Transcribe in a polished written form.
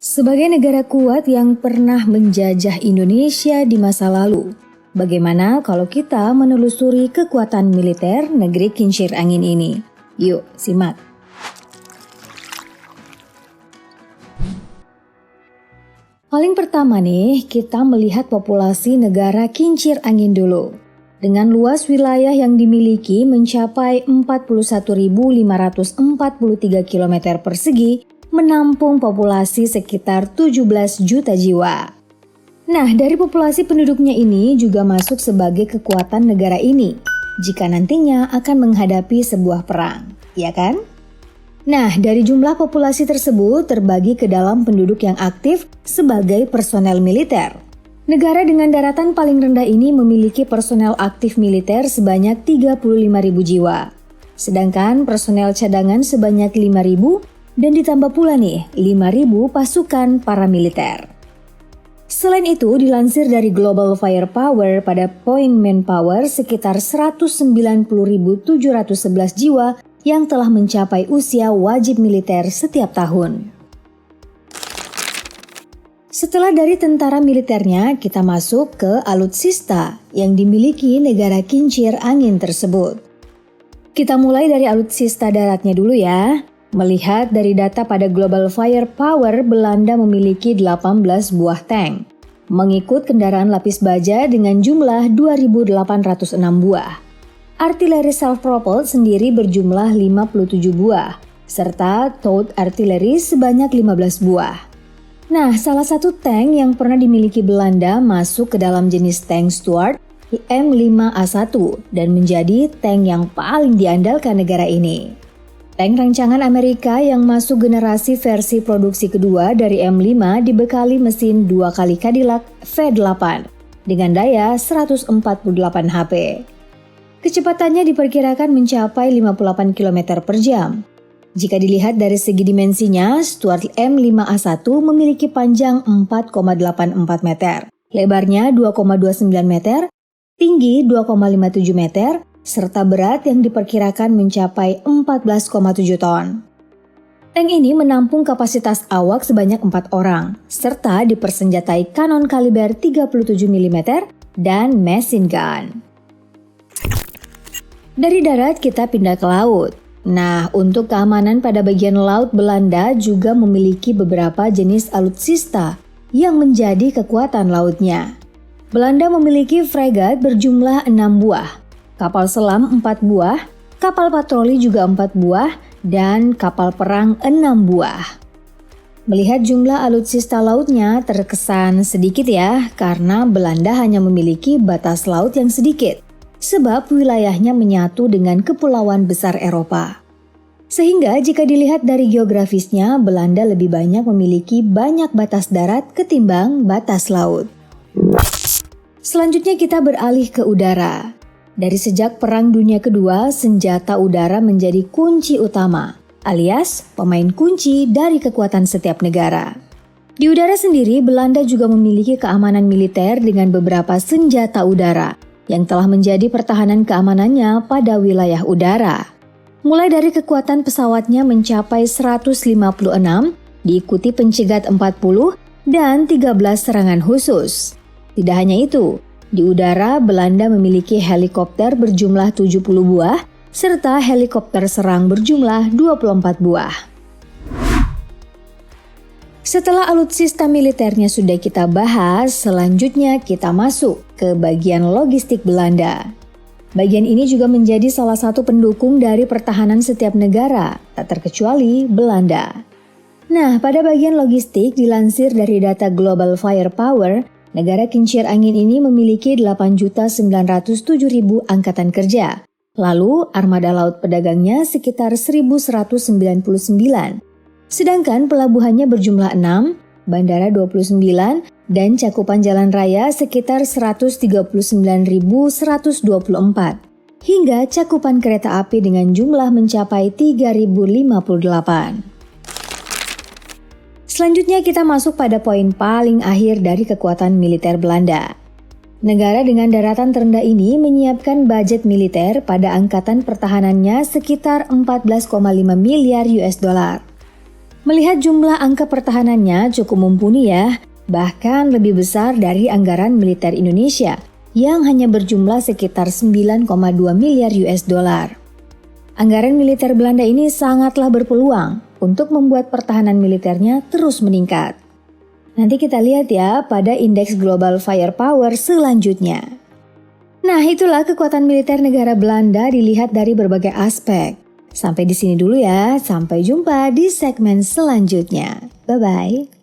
Sebagai negara kuat yang pernah menjajah Indonesia di masa lalu, bagaimana kalau kita menelusuri kekuatan militer negeri kincir angin ini? Yuk, simak. Paling pertama nih, kita melihat populasi negara kincir angin dulu. Dengan luas wilayah yang dimiliki mencapai 41.543 km persegi, menampung populasi sekitar 17 juta jiwa. Nah, dari populasi penduduknya ini juga masuk sebagai kekuatan negara ini jika nantinya akan menghadapi sebuah perang, ya kan? Nah, dari jumlah populasi tersebut terbagi ke dalam penduduk yang aktif sebagai personel militer. Negara dengan daratan paling rendah ini memiliki personel aktif militer sebanyak 35.000 jiwa. Sedangkan personel cadangan sebanyak 5.000 dan ditambah pula nih 5.000 pasukan paramiliter. Selain itu, dilansir dari Global Firepower pada Point Manpower sekitar 190.711 jiwa yang telah mencapai usia wajib militer setiap tahun. Setelah dari tentara militernya, kita masuk ke alutsista yang dimiliki negara kincir angin tersebut. Kita mulai dari alutsista daratnya dulu ya. Melihat dari data pada Global Firepower, Belanda memiliki 18 buah tank, mengikut kendaraan lapis baja dengan jumlah 2.806 buah. Artileri self-propelled sendiri berjumlah 57 buah, serta towed artileri sebanyak 15 buah. Nah, salah satu tank yang pernah dimiliki Belanda masuk ke dalam jenis tank Stuart M5A1 dan menjadi tank yang paling diandalkan negara ini. Tank rancangan Amerika yang masuk generasi versi produksi kedua dari M5 dibekali mesin 2 kali Cadillac V8 dengan daya 148 HP. Kecepatannya diperkirakan mencapai 58 km per jam. Jika dilihat dari segi dimensinya, Stuart M5A1 memiliki panjang 4,84 meter, lebarnya 2,29 meter, tinggi 2,57 meter, serta berat yang diperkirakan mencapai 14,7 ton. Tank ini menampung kapasitas awak sebanyak 4 orang, serta dipersenjatai kanon kaliber 37 mm dan machine gun. Dari darat kita pindah ke laut. Nah, untuk keamanan pada bagian laut, Belanda juga memiliki beberapa jenis alutsista yang menjadi kekuatan lautnya. Belanda memiliki fregat berjumlah 6 buah, kapal selam 4 buah, kapal patroli juga 4 buah, dan kapal perang 6 buah. Melihat jumlah alutsista lautnya terkesan sedikit ya, karena Belanda hanya memiliki batas laut yang sedikit, sebab wilayahnya menyatu dengan kepulauan besar Eropa. Sehingga jika dilihat dari geografisnya, Belanda lebih banyak memiliki banyak batas darat ketimbang batas laut. Selanjutnya kita beralih ke udara. Dari sejak Perang Dunia Kedua, senjata udara menjadi kunci utama, alias pemain kunci dari kekuatan setiap negara. Di udara sendiri, Belanda juga memiliki keamanan militer dengan beberapa senjata udara yang telah menjadi pertahanan keamanannya pada wilayah udara. Mulai dari kekuatan pesawatnya mencapai 156, diikuti pencegat 40 dan 13 serangan khusus. Tidak hanya itu, di udara, Belanda memiliki helikopter berjumlah 70 buah, serta helikopter serang berjumlah 24 buah. Setelah alutsista militernya sudah kita bahas, selanjutnya kita masuk ke bagian logistik Belanda. Bagian ini juga menjadi salah satu pendukung dari pertahanan setiap negara, tak terkecuali Belanda. Nah, pada bagian logistik dilansir dari data Global Firepower, negara kincir angin ini memiliki 8.907.000 angkatan kerja. Lalu, armada laut pedagangnya sekitar 1.199. Sedangkan pelabuhannya berjumlah 6, bandara 29, dan cakupan jalan raya sekitar 139.124. Hingga cakupan kereta api dengan jumlah mencapai 3.058. Selanjutnya kita masuk pada poin paling akhir dari kekuatan militer Belanda. Negara dengan daratan terendah ini menyiapkan budget militer pada angkatan pertahanannya sekitar 14,5 miliar US dollar. Melihat jumlah angka pertahanannya cukup mumpuni ya, bahkan lebih besar dari anggaran militer Indonesia yang hanya berjumlah sekitar 9,2 miliar US dollar. Anggaran militer Belanda ini sangatlah berpeluang untuk membuat pertahanan militernya terus meningkat. Nanti kita lihat ya pada indeks global firepower selanjutnya. Nah, itulah kekuatan militer negara Belanda dilihat dari berbagai aspek. Sampai di sini dulu ya, sampai jumpa di segmen selanjutnya. Bye-bye.